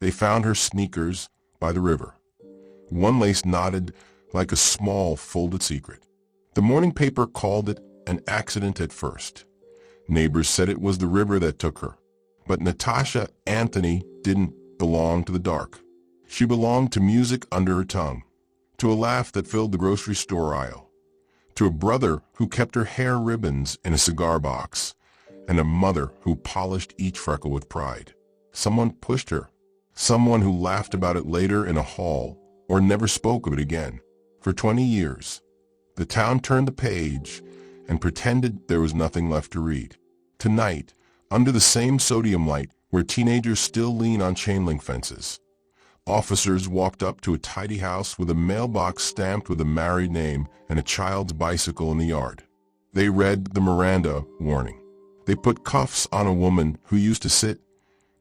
They found her sneakers by the river. One lace knotted like a small folded secret. The morning paper called it an accident at first. Neighbors said it was the river that took her. But Natasha Anthony didn't belong to the dark. She belonged to music under her tongue, to a laugh that filled the grocery store aisle, to a brother who kept her hair ribbons in a cigar box, and a mother who polished each freckle with pride. Someone pushed her, someone who laughed about it later in a hall or never spoke of it again. For 20 years, the town turned the page and pretended there was nothing left to read. Tonight, under the same sodium light where teenagers still lean on chain link fences, officers walked up to a tidy house with a mailbox stamped with a married name and a child's bicycle in the yard. They read the Miranda warning. They put cuffs on a woman who used to sit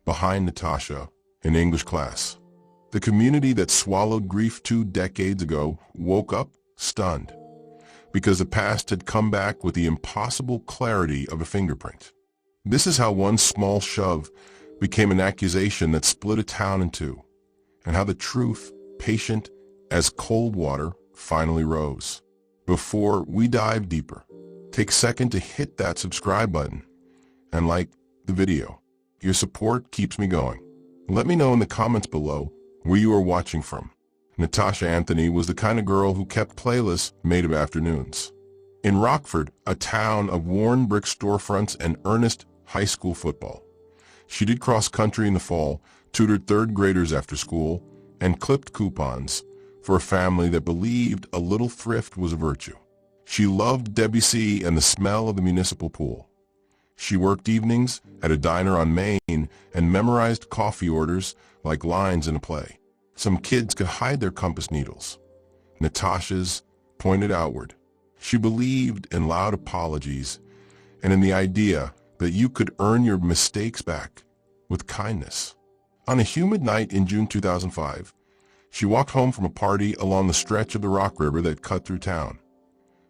behind Natasha in English class. The community that swallowed grief 2 decades ago woke up stunned, because the past had come back with the impossible clarity of a fingerprint. This is how one small shove became an accusation that split a town in two, and how the truth, patient as cold water, finally rose. Before we dive deeper, take a second to hit that subscribe button and like the video. Your support keeps me going. Let me know in the comments below where you are watching from. Natasha Anthony was the kind of girl who kept playlists made of afternoons. In Rockford, a town of worn brick storefronts and earnest high school football, she did cross-country in the fall, tutored third graders after school, and clipped coupons for a family that believed a little thrift was a virtue. She loved Debussy and the smell of the municipal pool. She worked evenings at a diner on Main and memorized coffee orders like lines in a play. Some kids could hide their compass needles. Natasha's pointed outward. She believed in loud apologies and in the idea that you could earn your mistakes back with kindness. On a humid night in June 2005, she walked home from a party along the stretch of the Rock River that cut through town,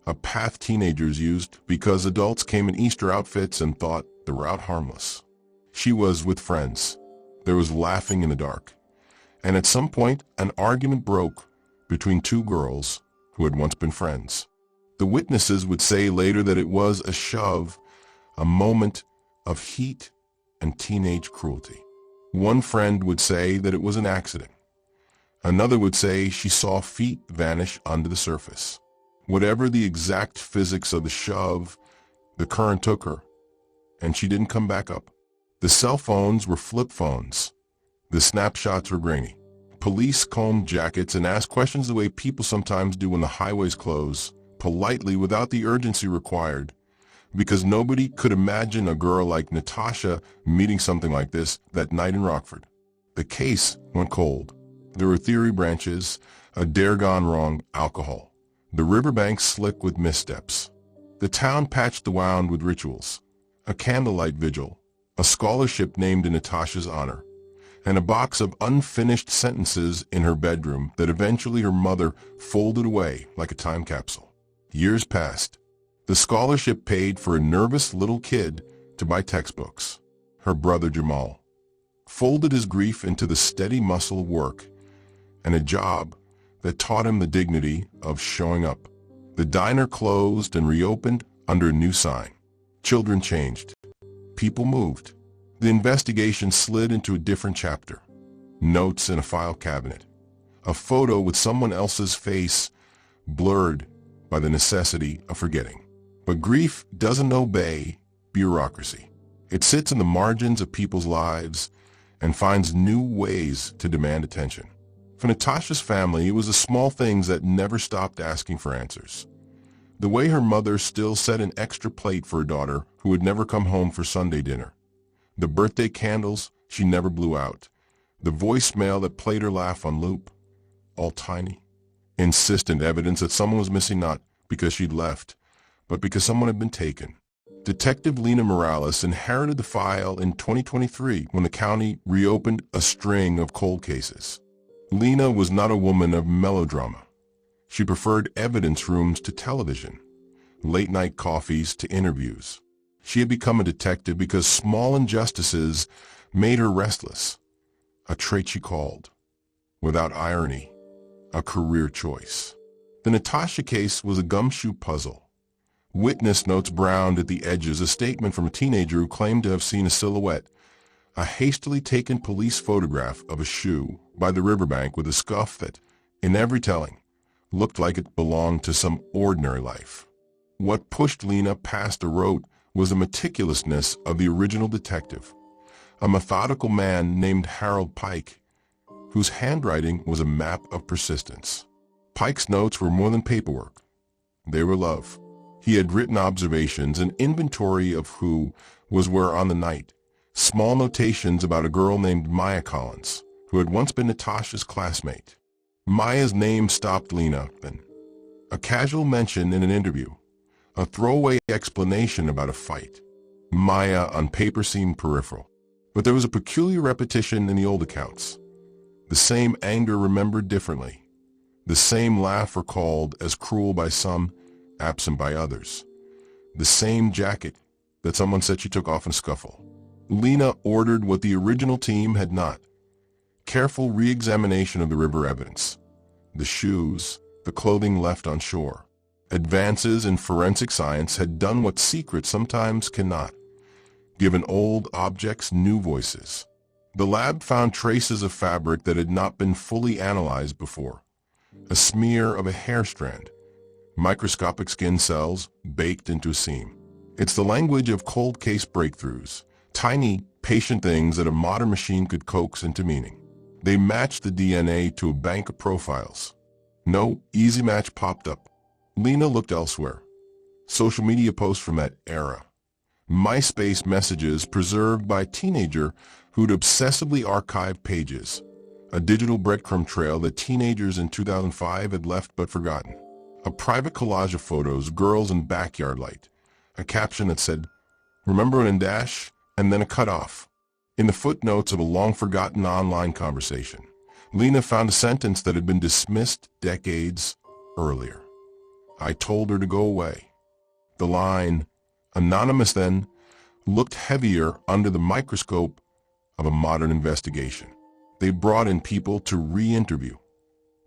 a path teenagers used because adults came in Easter outfits and thought the route harmless. She was with friends. There was laughing in the dark. And at some point, an argument broke between 2 girls who had once been friends. The witnesses would say later that it was a shove, a moment of heat and teenage cruelty. One friend would say that it was an accident. Another would say she saw feet vanish under the surface. Whatever the exact physics of the shove, the current took her, and she didn't come back up. The cell phones were flip phones. The snapshots were grainy. Police combed jackets and asked questions the way people sometimes do when the highways close, politely without the urgency required, because nobody could imagine a girl like Natasha meeting something like this that night in Rockford. The case went cold. There were theory branches, a dare gone wrong, alcohol. The riverbanks slick with missteps. The town patched the wound with rituals, a candlelight vigil, a scholarship named in Natasha's honor, and a box of unfinished sentences in her bedroom that eventually her mother folded away like a time capsule. Years passed. The scholarship paid for a nervous little kid to buy textbooks. Her brother Jamal folded his grief into the steady muscle of work and a job that taught him the dignity of showing up. The diner closed and reopened under a new sign. Children changed. People moved. The investigation slid into a different chapter. Notes in a file cabinet. A photo with someone else's face blurred by the necessity of forgetting. But grief doesn't obey bureaucracy. It sits in the margins of people's lives and finds new ways to demand attention. For Natasha's family, it was the small things that never stopped asking for answers. The way her mother still set an extra plate for her daughter who would never come home for Sunday dinner. The birthday candles she never blew out. The voicemail that played her laugh on loop, all tiny. Insistent evidence that someone was missing not because she'd left, but because someone had been taken. Detective Lena Morales inherited the file in 2023 when the county reopened a string of cold cases. Lena was not a woman of melodrama. She preferred evidence rooms to television, late-night coffees to interviews. She had become a detective because small injustices made her restless, a trait she called, without irony, a career choice. The Natasha case was a gumshoe puzzle. Witness notes browned at the edges, a statement from a teenager who claimed to have seen a silhouette, a hastily taken police photograph of a shoe by the riverbank with a scuff that, in every telling, looked like it belonged to some ordinary life. What pushed Lena past the rote was the meticulousness of the original detective, a methodical man named Harold Pike, whose handwriting was a map of persistence. Pike's notes were more than paperwork. They were love. He had written observations, an inventory of who was where on the night, small notations about a girl named Maya Collins, who had once been Natasha's classmate. Maya's name stopped Lena then. A casual mention in an interview, a throwaway explanation about a fight. Maya on paper seemed peripheral, but there was a peculiar repetition in the old accounts. The same anger remembered differently, the same laugh recalled as cruel by some, absent by others, the same jacket that someone said she took off in a scuffle. Lena ordered what the original team had not: careful re-examination of the river evidence, the shoes, the clothing left on shore. Advances in forensic science had done what secrets sometimes cannot: given old objects new voices. The lab found traces of fabric that had not been fully analyzed before, a smear of a hair strand, microscopic skin cells baked into a seam. It's the language of cold case breakthroughs, tiny, patient things that a modern machine could coax into meaning. They matched the DNA to a bank of profiles. No easy match popped up. Lena looked elsewhere. Social media posts from that era. MySpace messages preserved by a teenager who'd obsessively archived pages. A digital breadcrumb trail that teenagers in 2005 had left but forgotten. A private collage of photos, girls in backyard light. A caption that said, "Remember in dash," and then a cutoff. In the footnotes of a long-forgotten online conversation, Lena found a sentence that had been dismissed decades earlier. "I told her to go away." The line, anonymous then, looked heavier under the microscope of a modern investigation. They brought in people to re-interview.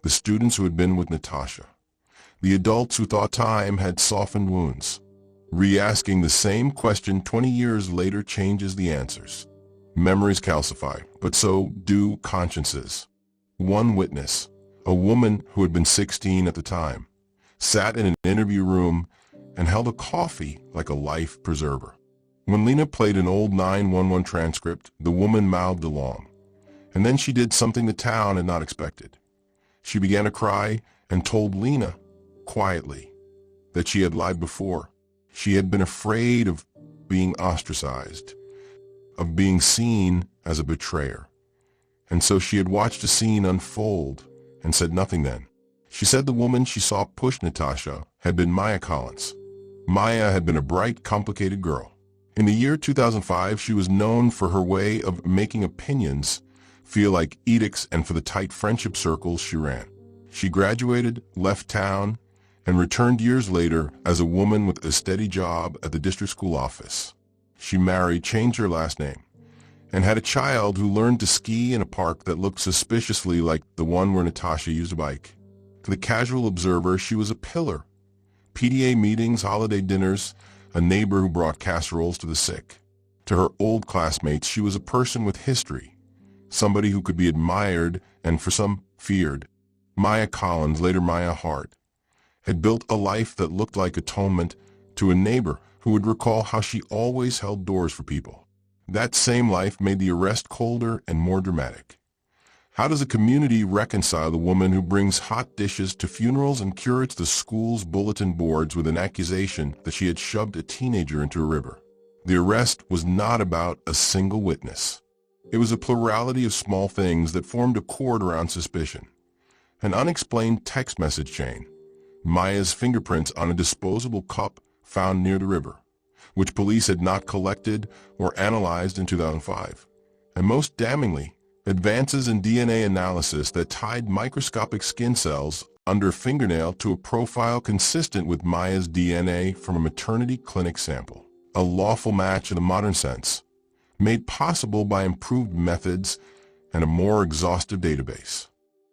The students who had been with Natasha. The adults who thought time had softened wounds. Re-asking the same question 20 years later changes the answers. Memories calcify, but so do consciences. One witness, a woman who had been 16 at the time, sat in an interview room and held a coffee like a life preserver. When Lena played an old 911 transcript, the woman mouthed along. And then she did something the town had not expected. She began to cry and told Lena, quietly, that she had lied before. She had been afraid of being ostracized, of being seen as a betrayer. And so she had watched a scene unfold and said nothing then. She said the woman she saw push Natasha had been Maya Collins. Maya had been a bright, complicated girl. In the year 2005, she was known for her way of making opinions feel like edicts and for the tight friendship circles she ran. She graduated, left town, and returned years later as a woman with a steady job at the district school office. She married, changed her last name, and had a child who learned to ski in a park that looked suspiciously like the one where Natasha used a bike. To the casual observer, she was a pillar. PTA meetings, holiday dinners, a neighbor who brought casseroles to the sick. To her old classmates, she was a person with history, somebody who could be admired and for some feared. Maya Collins, later Maya Hart, had built a life that looked like atonement to a neighbor who would recall how she always held doors for people. That same life made the arrest colder and more dramatic. How does a community reconcile the woman who brings hot dishes to funerals and curates the school's bulletin boards with an accusation that she had shoved a teenager into a river? The arrest was not about a single witness. It was a plurality of small things that formed a cord around suspicion. An unexplained text message chain, Maya's fingerprints on a disposable cup found near the river, which police had not collected or analyzed in 2005. And most damningly, advances in DNA analysis that tied microscopic skin cells under a fingernail to a profile consistent with Maya's DNA from a maternity clinic sample. A lawful match in the modern sense, made possible by improved methods and a more exhaustive database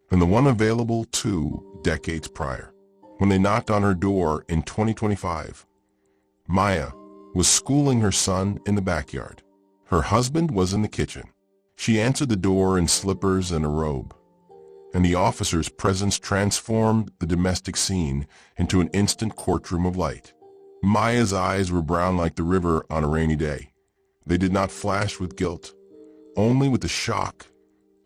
than the one available 2 decades prior. When they knocked on her door in 2025, Maya was schooling her son in the backyard. Her husband was in the kitchen. She answered the door in slippers and a robe, and the officer's presence transformed the domestic scene into an instant courtroom of light. Maya's eyes were brown like the river on a rainy day. They did not flash with guilt, only with the shock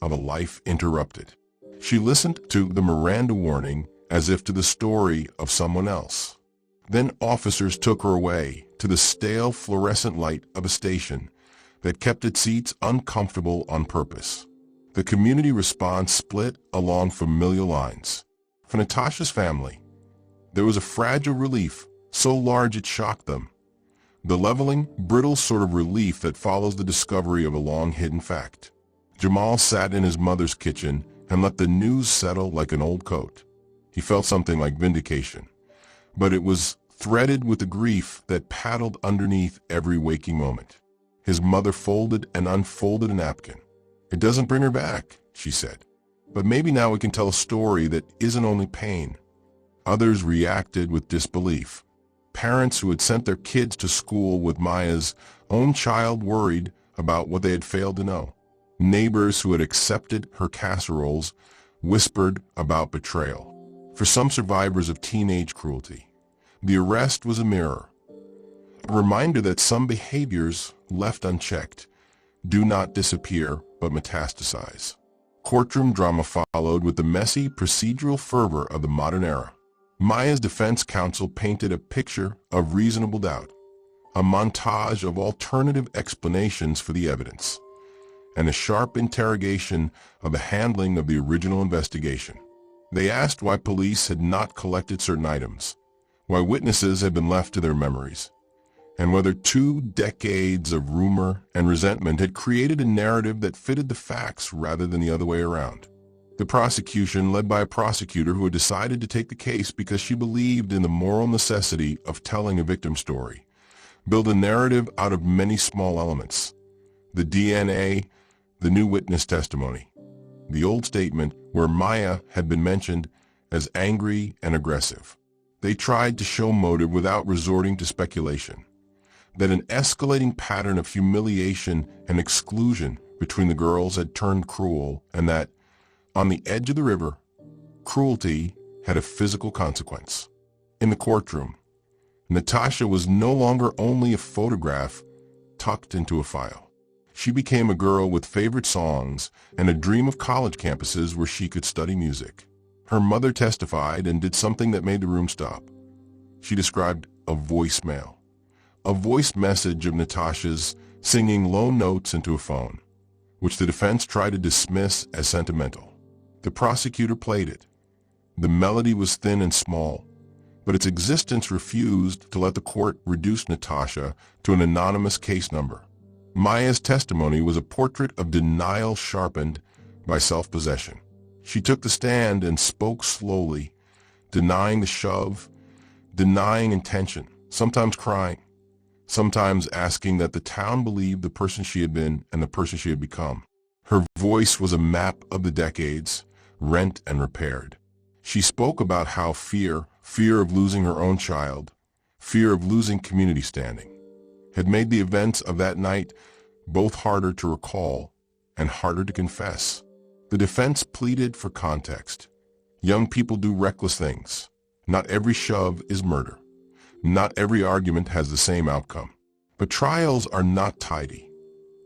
of a life interrupted. She listened to the Miranda warning as if to the story of someone else. Then officers took her away to the stale fluorescent light of a station that kept its seats uncomfortable on purpose. The community response split along familial lines. For Natasha's family, there was a fragile relief so large it shocked them. The leveling, brittle sort of relief that follows the discovery of a long-hidden fact. Jamal sat in his mother's kitchen and let the news settle like an old coat. He felt something like vindication, but it was threaded with a grief that paddled underneath every waking moment. His mother folded and unfolded a napkin. "It doesn't bring her back," she said. "But maybe now we can tell a story that isn't only pain." Others reacted with disbelief. Parents who had sent their kids to school with Maya's own child worried about what they had failed to know. Neighbors who had accepted her casseroles whispered about betrayal. For some survivors of teenage cruelty, the arrest was a mirror, a reminder that some behaviors left unchecked do not disappear but metastasize. Courtroom drama followed with the messy procedural fervor of the modern era. Maya's defense counsel painted a picture of reasonable doubt, a montage of alternative explanations for the evidence, and a sharp interrogation of the handling of the original investigation. They asked why police had not collected certain items, why witnesses had been left to their memories, and whether 2 decades of rumor and resentment had created a narrative that fitted the facts rather than the other way around. The prosecution, led by a prosecutor who had decided to take the case because she believed in the moral necessity of telling a victim story, built a narrative out of many small elements: the DNA, the new witness testimony, the old statement where Maya had been mentioned as angry and aggressive. They tried to show motive without resorting to speculation, that an escalating pattern of humiliation and exclusion between the girls had turned cruel, and that, on the edge of the river, cruelty had a physical consequence. In the courtroom, Natasha was no longer only a photograph tucked into a file. She became a girl with favorite songs and a dream of college campuses where she could study music. Her mother testified and did something that made the room stop. She described a voicemail, a voice message of Natasha's singing low notes into a phone, which the defense tried to dismiss as sentimental. The prosecutor played it. The melody was thin and small, but its existence refused to let the court reduce Natasha to an anonymous case number. Maya's testimony was a portrait of denial sharpened by self-possession. She took the stand and spoke slowly, denying the shove, denying intention, sometimes crying, sometimes asking that the town believe the person she had been and the person she had become. Her voice was a map of the decades, rent and repaired. She spoke about how fear of losing her own child, fear of losing community standing, had made the events of that night both harder to recall and harder to confess. The defense pleaded for context. Young people do reckless things. Not every shove is murder. Not every argument has the same outcome. But trials are not tidy,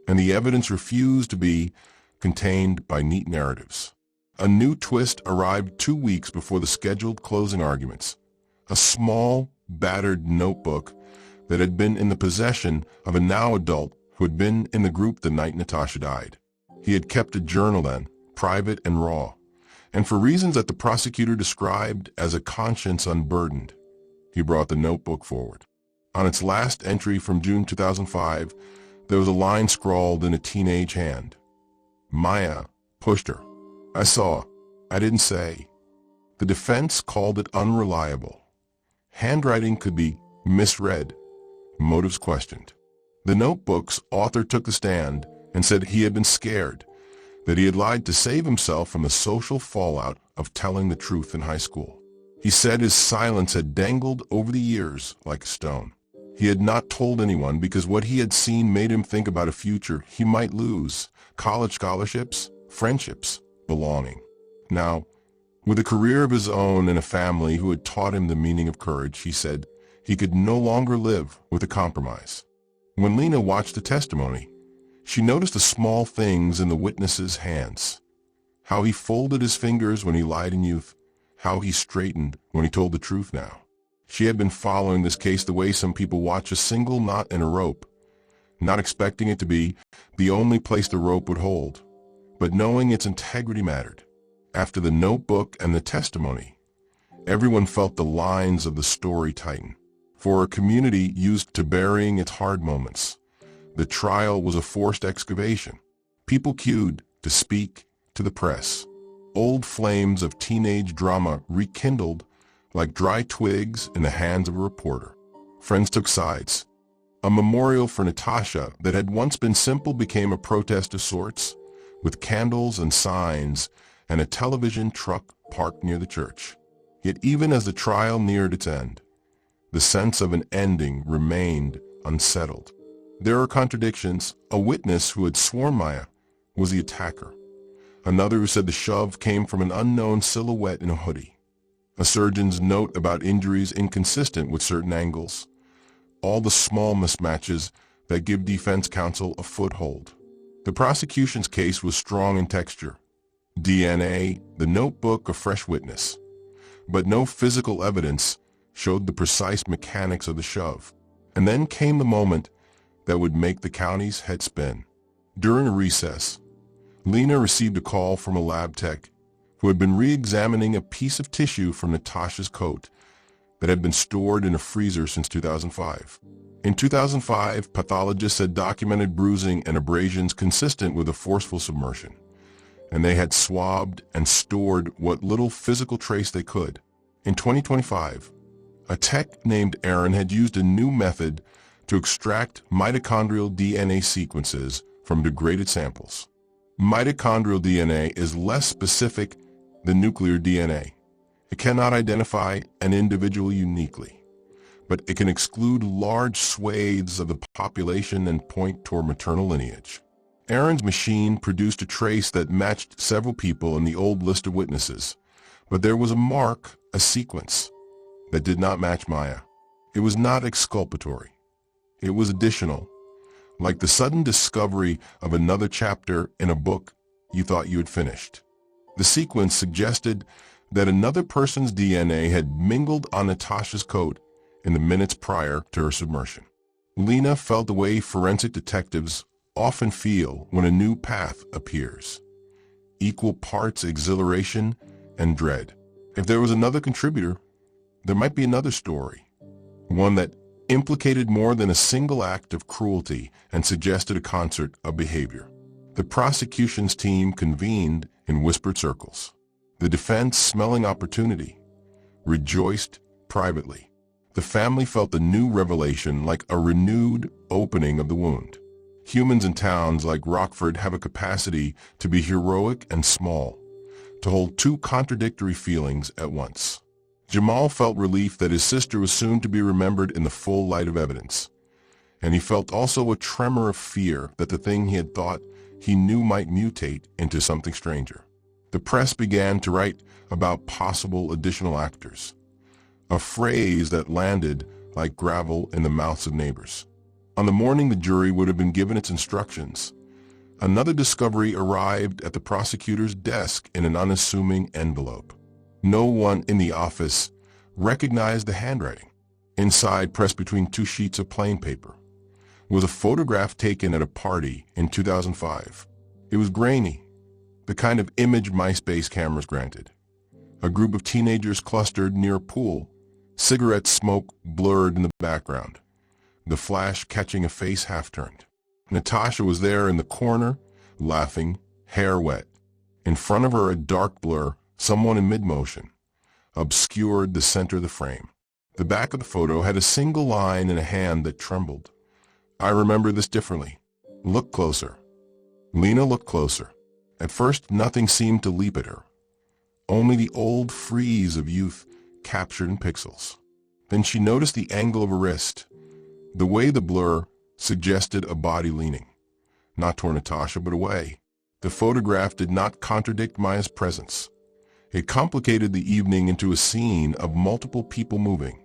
and the evidence refused to be contained by neat narratives. A new twist arrived 2 weeks before the scheduled closing arguments. A small, battered notebook that had been in the possession of a now adult who had been in the group the night Natasha died. He had kept a journal then, private and raw, and for reasons that the prosecutor described as a conscience unburdened, he brought the notebook forward. On its last entry from June 2005, there was a line scrawled in a teenage hand. Maya pushed her. I saw. I didn't say. The defense called it unreliable. Handwriting could be misread. Motives questioned. The notebook's author took the stand and said he had been scared, that he had lied to save himself from the social fallout of telling the truth in high school. He said his silence had dangled over the years like a stone. He had not told anyone because what he had seen made him think about a future he might lose: college scholarships, friendships, belonging. Now, with a career of his own and a family who had taught him the meaning of courage, he said he could no longer live with a compromise. When Lena watched the testimony, she noticed the small things in the witness's hands. How he folded his fingers when he lied in youth, how he straightened when he told the truth now. She had been following this case the way some people watch a single knot in a rope, not expecting it to be the only place the rope would hold, but knowing its integrity mattered. After the notebook and the testimony, everyone felt the lines of the story tighten. For a community used to burying its hard moments, the trial was a forced excavation. People queued to speak to the press. Old flames of teenage drama rekindled like dry twigs in the hands of a reporter. Friends took sides. A memorial for Natasha that had once been simple became a protest of sorts, with candles and signs and a television truck parked near the church. Yet even as the trial neared its end, the sense of an ending remained unsettled. There are contradictions. A witness who had sworn Maya was the attacker. Another who said the shove came from an unknown silhouette in a hoodie. A surgeon's note about injuries inconsistent with certain angles. All the small mismatches that give defense counsel a foothold. The prosecution's case was strong in texture. DNA, the notebook, a fresh witness. But no physical evidence showed the precise mechanics of the shove. And then came the moment that would make the county's head spin. During a recess, Lena received a call from a lab tech who had been re-examining a piece of tissue from Natasha's coat that had been stored in a freezer since 2005. In 2005, pathologists had documented bruising and abrasions consistent with a forceful submersion, and they had swabbed and stored what little physical trace they could. In 2025, a tech named Aaron had used a new method to extract mitochondrial DNA sequences from degraded samples. Mitochondrial DNA is less specific than nuclear DNA. It cannot identify an individual uniquely, but it can exclude large swathes of the population and point toward maternal lineage. Aaron's machine produced a trace that matched several people in the old list of witnesses, but there was a mark, a sequence, that did not match Maya. It was not exculpatory. It was additional, like the sudden discovery of another chapter in a book you thought you had finished. The sequence suggested that another person's DNA had mingled on Natasha's coat in the minutes prior to her submersion. Lena felt the way forensic detectives often feel when a new path appears. Equal parts exhilaration and dread. If there was another contributor, there might be another story, one that implicated more than a single act of cruelty and suggested a concert of behavior. The prosecution's team convened in whispered circles. The defense, smelling opportunity, rejoiced privately. The family felt the new revelation like a renewed opening of the wound. Humans in towns like Rockford have a capacity to be heroic and small, to hold two contradictory feelings at once. Jamal felt relief that his sister was soon to be remembered in the full light of evidence, and he felt also a tremor of fear that the thing he had thought he knew might mutate into something stranger. The press began to write about possible additional actors, a phrase that landed like gravel in the mouths of neighbors. On the morning the jury would have been given its instructions, another discovery arrived at the prosecutor's desk in an unassuming envelope. No one in the office recognized the handwriting. Inside, pressed between two sheets of plain paper, was a photograph taken at a party in 2005. It was grainy, the kind of image MySpace cameras granted. A group of teenagers clustered near a pool, cigarette smoke blurred in the background, the flash catching a face half-turned. Natasha was there in the corner, laughing, hair wet. In front of her, a dark blur, someone in mid-motion, obscured the center of the frame. The back of the photo had a single line and a hand that trembled. "I remember this differently. Look closer." Lena looked closer. At first, nothing seemed to leap at her. Only the old freeze of youth captured in pixels. Then she noticed the angle of a wrist, the way the blur suggested a body leaning, not toward Natasha, but away. The photograph did not contradict Maya's presence. It complicated the evening into a scene of multiple people moving,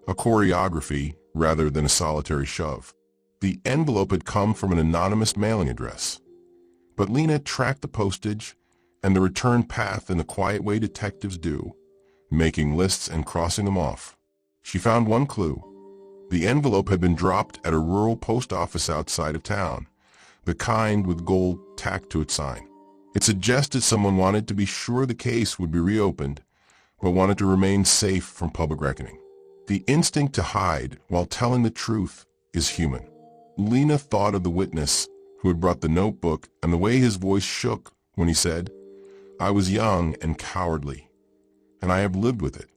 a choreography rather than a solitary shove. The envelope had come from an anonymous mailing address, but Lena tracked the postage and the return path in the quiet way detectives do, making lists and crossing them off. She found one clue. The envelope had been dropped at a rural post office outside of town, the kind with gold tacked to its sign. It suggested someone wanted to be sure the case would be reopened, but wanted to remain safe from public reckoning. The instinct to hide while telling the truth is human. Lena thought of the witness who had brought the notebook and the way his voice shook when he said, "I was young and cowardly, and I have lived with it."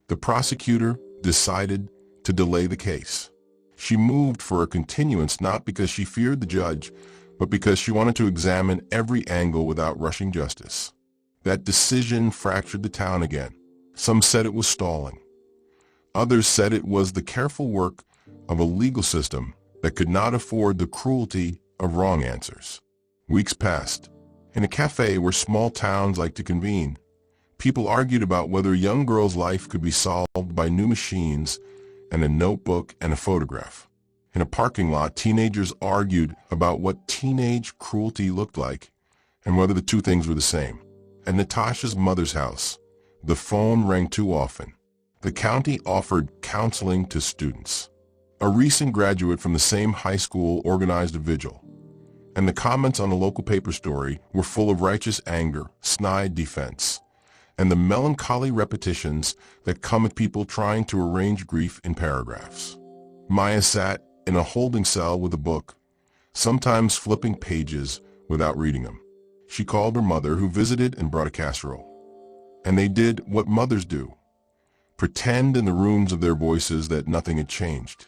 The prosecutor decided to delay the case. She moved for a continuance not because she feared the judge, but because she wanted to examine every angle without rushing justice. That decision fractured the town again. Some said it was stalling. Others said it was the careful work of a legal system that could not afford the cruelty of wrong answers. Weeks passed. In a cafe where small towns like to convene, people argued about whether a young girl's life could be solved by new machines and a notebook and a photograph. In a parking lot, teenagers argued about what teenage cruelty looked like and whether the two things were the same. At Natasha's mother's house, the phone rang too often. The county offered counseling to students. A recent graduate from the same high school organized a vigil, and the comments on a local paper story were full of righteous anger, snide defense, and the melancholy repetitions that come at people trying to arrange grief in paragraphs. Maya sat in a holding cell with a book, sometimes flipping pages without reading them. She called her mother, who visited and brought a casserole. And they did what mothers do, pretend in the rooms of their voices that nothing had changed.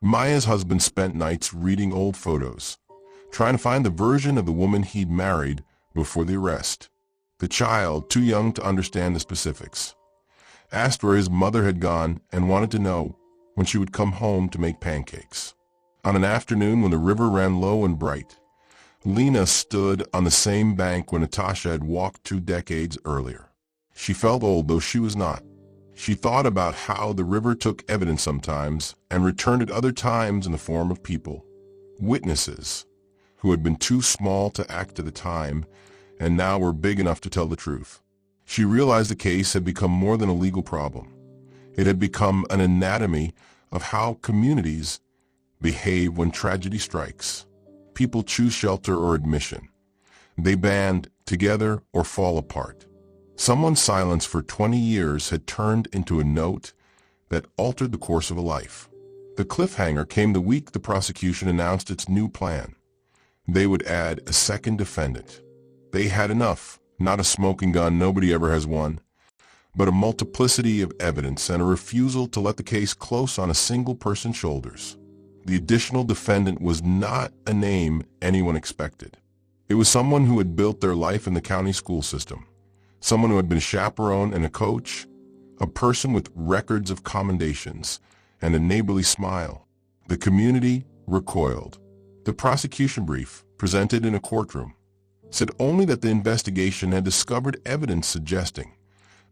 Maya's husband spent nights reading old photos, trying to find the version of the woman he'd married before the arrest. The child, too young to understand the specifics, asked where his mother had gone and wanted to know when she would come home to make pancakes. On an afternoon when the river ran low and bright, Lena stood on the same bank where Natasha had walked 2 decades earlier. She felt old, though she was not. She thought about how the river took evidence sometimes and returned at other times in the form of people, witnesses, who had been too small to act at the time and now were big enough to tell the truth. She realized the case had become more than a legal problem. It had become an anatomy of how communities behave when tragedy strikes. People choose shelter or admission. They band together or fall apart. Someone's silence for 20 years had turned into a note that altered the course of a life. The cliffhanger came the week the prosecution announced its new plan. They would add a second defendant. They had enough, not a smoking gun, nobody ever has one, but a multiplicity of evidence and a refusal to let the case close on a single person's shoulders. The additional defendant was not a name anyone expected. It was someone who had built their life in the county school system, someone who had been a chaperone and a coach, a person with records of commendations and a neighborly smile. The community recoiled. The prosecution brief, presented in a courtroom, said only that the investigation had discovered evidence suggesting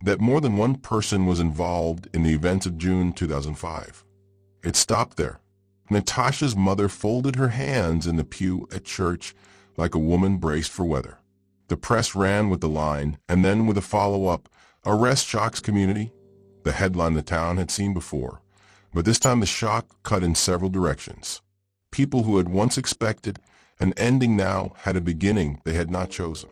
that more than one person was involved in the events of June 2005. It stopped there. Natasha's mother folded her hands in the pew at church like a woman braced for weather. The press ran with the line, and then with a follow-up, "Arrest shocks community," the headline the town had seen before. But this time the shock cut in several directions. People who had once expected an ending now had a beginning they had not chosen.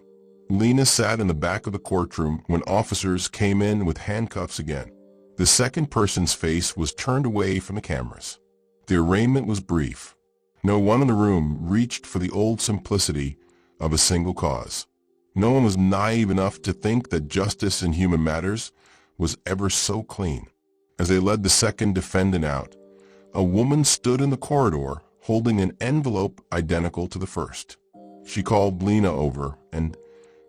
Lena sat in the back of the courtroom when officers came in with handcuffs again. The second person's face was turned away from the cameras. The arraignment was brief. No one in the room reached for the old simplicity of a single cause. No one was naive enough to think that justice in human matters was ever so clean. As they led the second defendant out, a woman stood in the corridor holding an envelope identical to the first. She called Lena over and,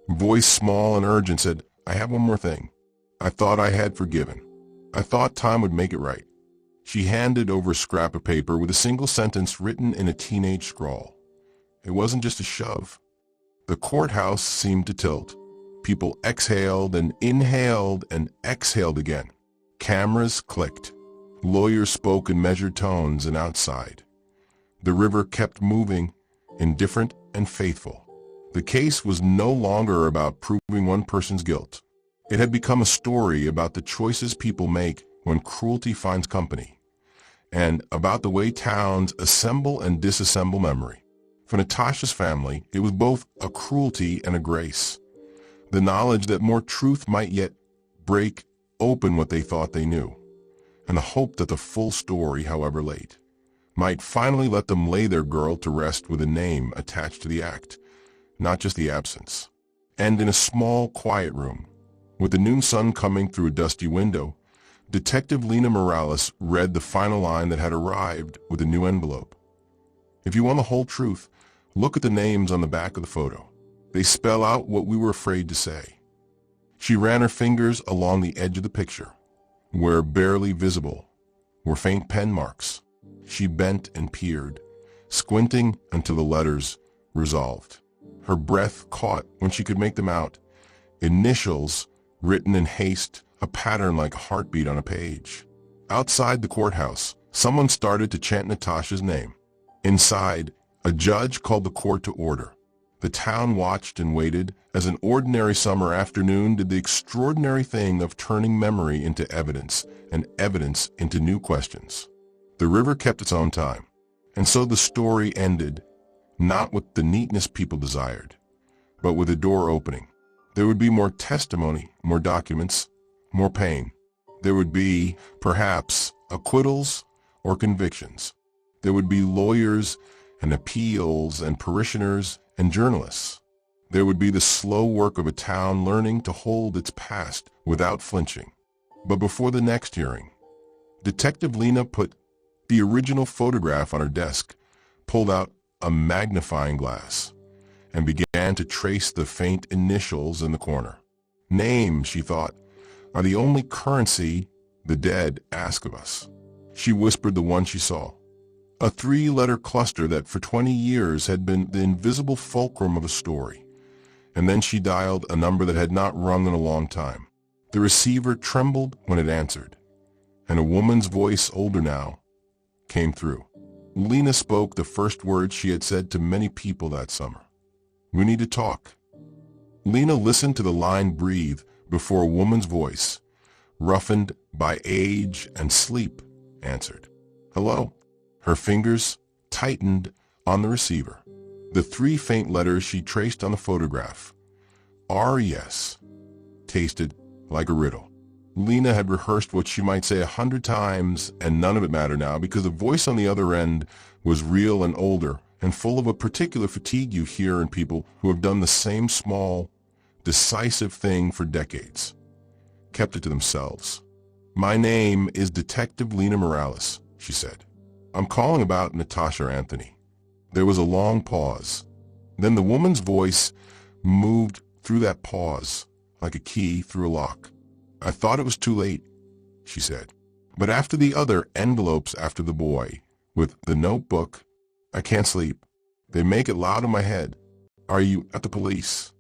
Voice small and urgent said, "I have one more thing. I thought I had forgiven. I thought time would make it right." She handed over a scrap of paper with a single sentence written in a teenage scrawl. It wasn't just a shove. The courthouse seemed to tilt. People exhaled and inhaled and exhaled again. Cameras clicked. Lawyers spoke in measured tones, and outside, the river kept moving, indifferent and faithful. The case was no longer about proving one person's guilt. It had become a story about the choices people make when cruelty finds company, and about the way towns assemble and disassemble memory. For Natasha's family, it was both a cruelty and a grace. The knowledge that more truth might yet break open what they thought they knew, and the hope that the full story, however late, might finally let them lay their girl to rest with a name attached to the act, not just the absence. And in a small, quiet room, with the noon sun coming through a dusty window, Detective Lena Morales read the final line that had arrived with a new envelope. "If you want the whole truth, look at the names on the back of the photo. They spell out what we were afraid to say." She ran her fingers along the edge of the picture, where barely visible were faint pen marks. She bent and peered, squinting until the letters resolved. Her breath caught when she could make them out. Initials written in haste, a pattern like a heartbeat on a page. Outside the courthouse, someone started to chant Natasha's name. Inside, a judge called the court to order. The town watched and waited as an ordinary summer afternoon did the extraordinary thing of turning memory into evidence and evidence into new questions. The river kept its own time, and so the story ended, not with the neatness people desired, but with a door opening. There would be more testimony, more documents, more pain. There would be, perhaps, acquittals or convictions. There would be lawyers and appeals and parishioners and journalists. There would be the slow work of a town learning to hold its past without flinching. But before the next hearing, Detective Lena put the original photograph on her desk, pulled out a magnifying glass, and began to trace the faint initials in the corner. Names, she thought, are the only currency the dead ask of us. She whispered the one she saw. A three-letter cluster that for 20 years had been the invisible fulcrum of a story. And then she dialed a number that had not rung in a long time. The receiver trembled when it answered, and a woman's voice, older now, came through. Lena spoke the first words she had said to many people that summer. "We need to talk." Lena listened to the line breathe before a woman's voice, roughened by age and sleep, answered. "Hello." Her fingers tightened on the receiver. The three faint letters she traced on the photograph, R-yes, tasted like a riddle. Lena had rehearsed what she might say 100 times, and none of it mattered now because the voice on the other end was real and older and full of a particular fatigue you hear in people who have done the same small, decisive thing for decades, kept it to themselves. "My name is Detective Lena Morales," she said. "I'm calling about Natasha Anthony." There was a long pause. Then the woman's voice moved through that pause like a key through a lock. "I thought it was too late," she said. "But after the other envelopes after the boy, with the notebook, I can't sleep. They make it loud in my head. Are you at the police?"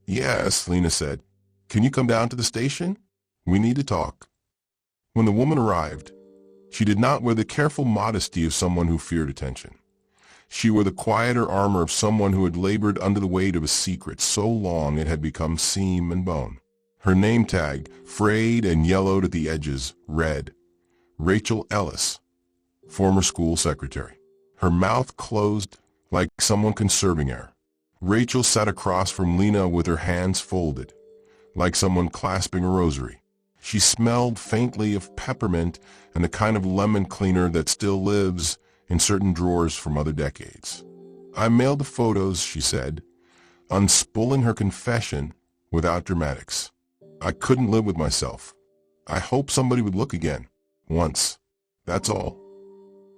"Yes," Lena said. "Can you come down to the station? We need to talk." When the woman arrived, she did not wear the careful modesty of someone who feared attention. She wore the quieter armor of someone who had labored under the weight of a secret so long it had become seam and bone. Her name tag, frayed and yellowed at the edges, read, Rachel Ellis, former school secretary. Her mouth closed like someone conserving air. Rachel sat across from Lena with her hands folded, like someone clasping a rosary. She smelled faintly of peppermint and the kind of lemon cleaner that still lives in certain drawers from other decades. "I mailed the photos," she said, unspooling her confession without dramatics. "I couldn't live with myself. I hoped somebody would look again. Once. That's all."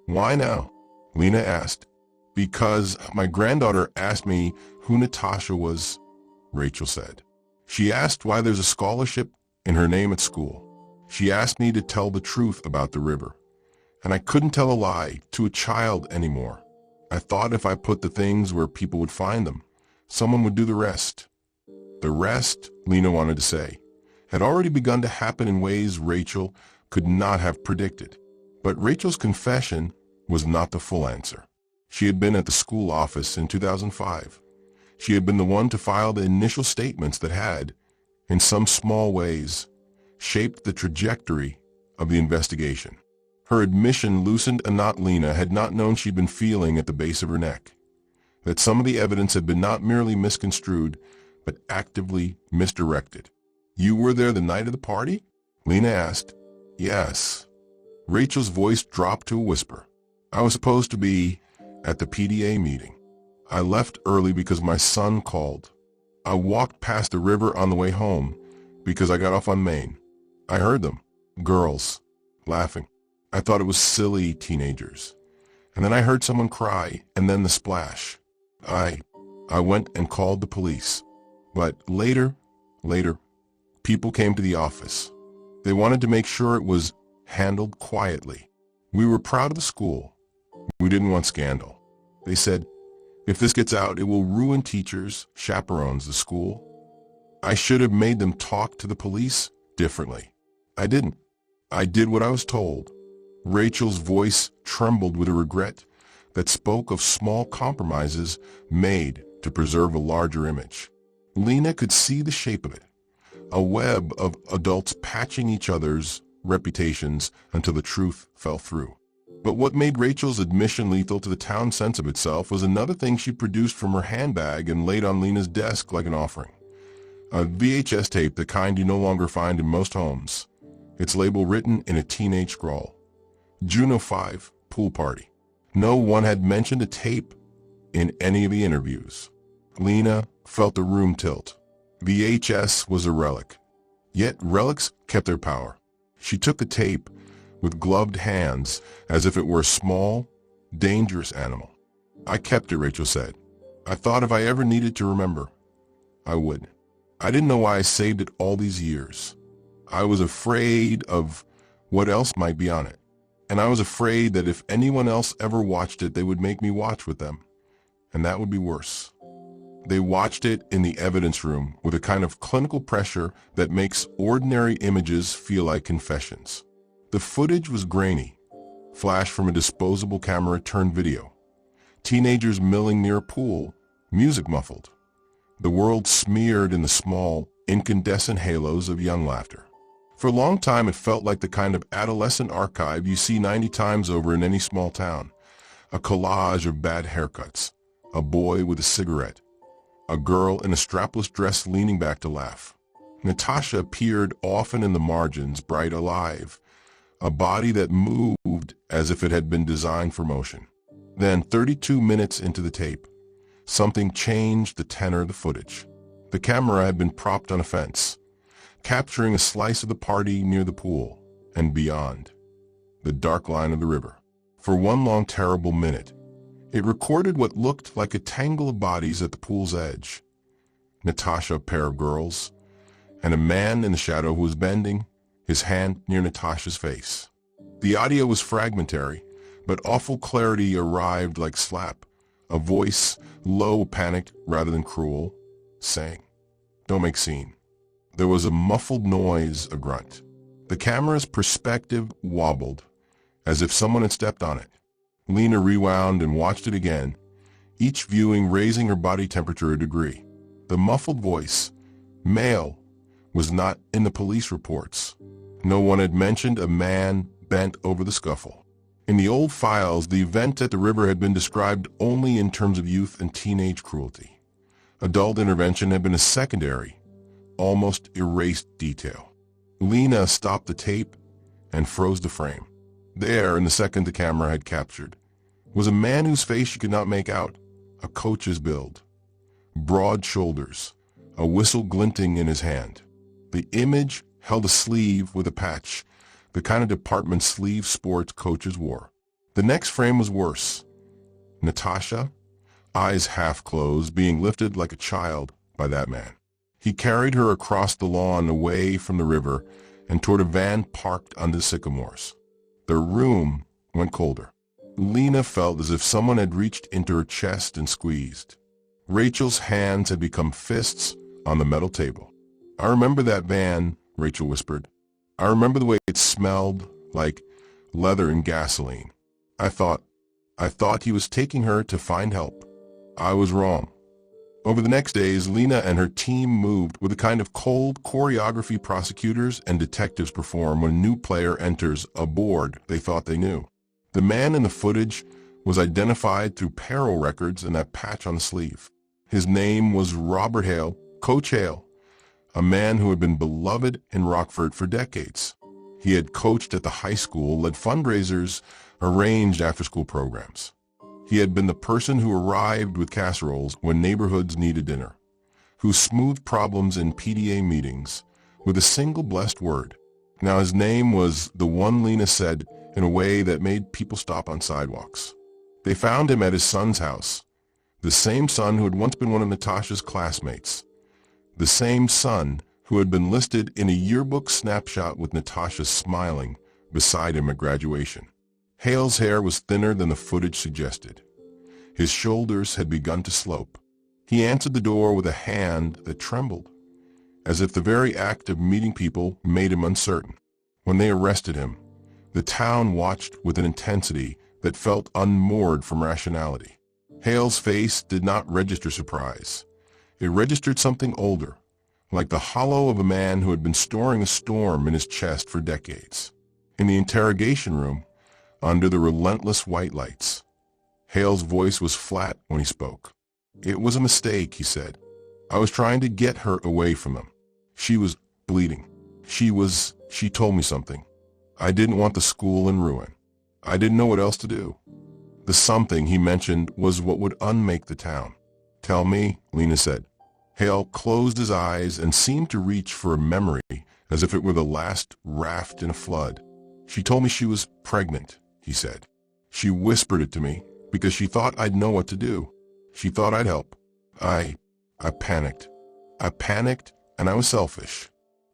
"Why now?" Lena asked. "Because my granddaughter asked me who Natasha was Rachel said. She asked why there's a scholarship in her name at school. She asked me to tell the truth about the river. And I couldn't tell a lie to a child anymore. I thought if I put the things where people would find them, someone would do the rest. The rest, Lena wanted to say, had already begun to happen in ways Rachel could not have predicted. But Rachel's confession was not the full answer. She had been at the school office in 2005. She had been the one to file the initial statements that had, in some small ways, shaped the trajectory of the investigation. Her admission loosened a knot Lena had not known she'd been feeling at the base of her neck. That some of the evidence had been not merely misconstrued, but actively misdirected. "You were there the night of the party?" Lena asked. "Yes." Rachel's voice dropped to a whisper. "I was supposed to be at the PDA meeting. I left early because my son called. I walked past the river on the way home because I got off on Main. I heard them, girls, laughing. I thought it was silly teenagers. And then I heard someone cry, and then the splash. I went and called the police. But later, people came to the office. They wanted to make sure it was handled quietly. We were proud of the school. We didn't want scandal. They said, if this gets out, it will ruin teachers, chaperones, the school. I should have made them talk to the police differently. I didn't. I did what I was told." Rachel's voice trembled with a regret that spoke of small compromises made to preserve a larger image. Lena could see the shape of it, a web of adults patching each other's reputations until the truth fell through. But what made Rachel's admission lethal to the town's sense of itself was another thing she produced from her handbag and laid on Lena's desk like an offering. A VHS tape, the kind you no longer find in most homes. Its label written in a teenage scrawl. June 5, pool party. No one had mentioned a tape in any of the interviews. Lena felt the room tilt. VHS was a relic. Yet relics kept their power. She took the tape with gloved hands as if it were a small, dangerous animal. "I kept it," Rachel said. "I thought if I ever needed to remember, I would. I didn't know why I saved it all these years. I was afraid of what else might be on it. And I was afraid that if anyone else ever watched it, they would make me watch with them. And that would be worse." They watched it in the evidence room with a kind of clinical pressure that makes ordinary images feel like confessions. The footage was grainy, flash from a disposable camera turned video. Teenagers milling near a pool, music muffled. The world smeared in the small, incandescent halos of young laughter. For a long time it felt like the kind of adolescent archive you see 90 times over in any small town. A collage of bad haircuts, a boy with a cigarette, a girl in a strapless dress leaning back to laugh. Natasha appeared often in the margins, bright, alive, a body that moved as if it had been designed for motion. Then, 32 minutes into the tape, something changed the tenor of the footage. The camera had been propped on a fence, capturing a slice of the party near the pool, and beyond, the dark line of the river. For one long terrible minute, it recorded what looked like a tangle of bodies at the pool's edge. Natasha, a pair of girls, and a man in the shadow who was bending, his hand near Natasha's face. The audio was fragmentary, but awful clarity arrived like slap. A voice, low, panicked rather than cruel, saying, "Don't make scene." There was a muffled noise, a grunt. The camera's perspective wobbled, as if someone had stepped on it. Lena rewound and watched it again, each viewing raising her body temperature a degree. The muffled voice, male, was not in the police reports. No one had mentioned a man bent over the scuffle. In the old files, the event at the river had been described only in terms of youth and teenage cruelty. Adult intervention had been a secondary, almost erased detail. Lena stopped the tape and froze the frame. There, in the second the camera had captured, was a man whose face she could not make out, a coach's build. Broad shoulders, a whistle glinting in his hand. The image held a sleeve with a patch, the kind of department sleeve sports coaches wore. The next frame was worse. Natasha, eyes half closed, being lifted like a child by that man. He carried her across the lawn away from the river and toward a van parked under the sycamores. The room went colder. Lena felt as if someone had reached into her chest and squeezed. Rachel's hands had become fists on the metal table. "I remember that van," Rachel whispered. "I remember the way it smelled like leather and gasoline. I thought he was taking her to find help. I was wrong." Over the next days, Lena and her team moved with the kind of cold choreography prosecutors and detectives perform when a new player enters a board they thought they knew. The man in the footage was identified through payroll records and that patch on the sleeve. His name was Robert Hale, Coach Hale, a man who had been beloved in Rockford for decades. He had coached at the high school, led fundraisers, arranged after-school programs. He had been the person who arrived with casseroles when neighborhoods needed dinner, who smoothed problems in PDA meetings with a single blessed word. Now his name was the one Lena said in a way that made people stop on sidewalks. They found him at his son's house, the same son who had once been one of Natasha's classmates, the same son who had been listed in a yearbook snapshot with Natasha smiling beside him at graduation. Hale's hair was thinner than the footage suggested. His shoulders had begun to slope. He answered the door with a hand that trembled, as if the very act of meeting people made him uncertain. When they arrested him, the town watched with an intensity that felt unmoored from rationality. Hale's face did not register surprise. It registered something older, like the hollow of a man who had been storing a storm in his chest for decades. In the interrogation room, under the relentless white lights, Hale's voice was flat when he spoke. "It was a mistake," he said. "I was trying to get her away from them. She was bleeding. She told me something. I didn't want the school in ruin. I didn't know what else to do." The something he mentioned was what would unmake the town. "Tell me," Lena said. Hale closed his eyes and seemed to reach for a memory as if it were the last raft in a flood. "She told me she was pregnant," he said. "She whispered it to me because she thought I'd know what to do. She thought I'd help. I panicked. I panicked and I was selfish.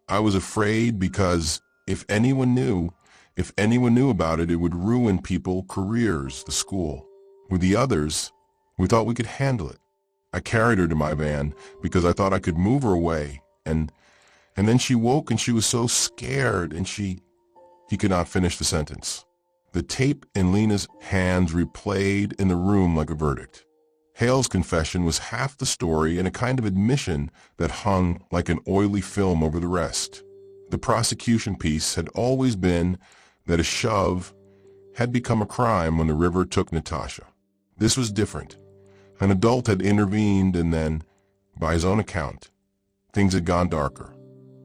I was afraid because if anyone knew about it, it would ruin people, careers, the school. With the others, we thought we could handle it. I carried her to my van because I thought I could move her away, and then she woke and she was so scared and He could not finish the sentence. The tape in Lena's hands replayed in the room like a verdict. Hale's confession was half the story and a kind of admission that hung like an oily film over the rest. The prosecution piece had always been that a shove had become a crime when the river took Natasha. This was different. An adult had intervened and then, by his own account, things had gone darker.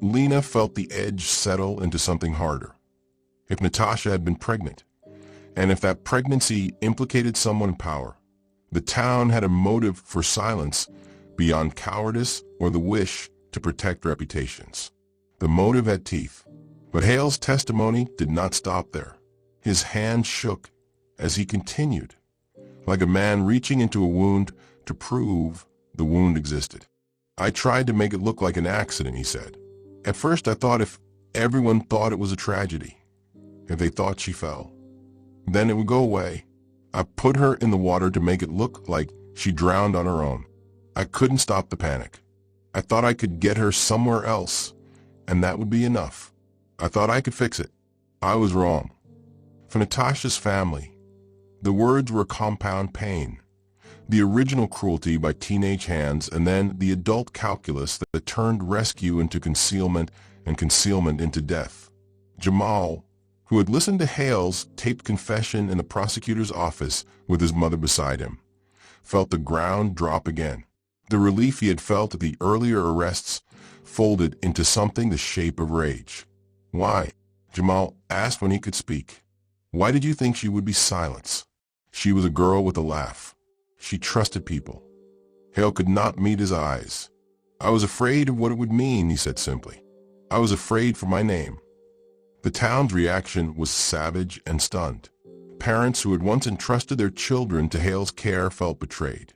Lena felt the edge settle into something harder. If Natasha had been pregnant, and if that pregnancy implicated someone in power, the town had a motive for silence beyond cowardice or the wish to protect reputations. The motive had teeth. But Hale's testimony did not stop there. His hand shook as he continued, like a man reaching into a wound to prove the wound existed. "I tried to make it look like an accident," he said. "At first I thought if everyone thought it was a tragedy, if they thought she fell, then it would go away. I put her in the water to make it look like she drowned on her own. I couldn't stop the panic. I thought I could get her somewhere else, and that would be enough. I thought I could fix it. I was wrong." For Natasha's family, the words were compound pain. The original cruelty by teenage hands, and then the adult calculus that turned rescue into concealment and concealment into death. Jamal, who had listened to Hale's taped confession in the prosecutor's office with his mother beside him, felt the ground drop again. The relief he had felt at the earlier arrests folded into something the shape of rage. "Why?" Jamal asked when he could speak. "Why did you think she would be silenced? She was a girl with a laugh. She trusted people." Hale could not meet his eyes. "I was afraid of what it would mean," he said simply. "I was afraid for my name." The town's reaction was savage and stunned. Parents who had once entrusted their children to Hale's care felt betrayed.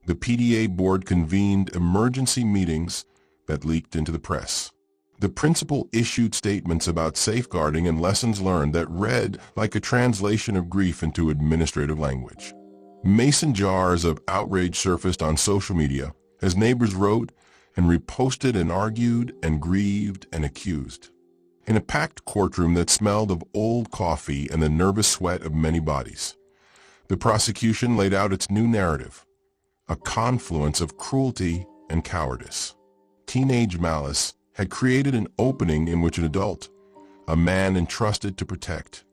The PDA board convened emergency meetings that leaked into the press. The principal issued statements about safeguarding and lessons learned that read like a translation of grief into administrative language. Mason jars of outrage surfaced on social media as neighbors wrote and reposted and argued and grieved and accused. In a packed courtroom that smelled of old coffee and the nervous sweat of many bodies, the prosecution laid out its new narrative, a confluence of cruelty and cowardice. Teenage malice had created an opening in which an adult, a man entrusted to protect,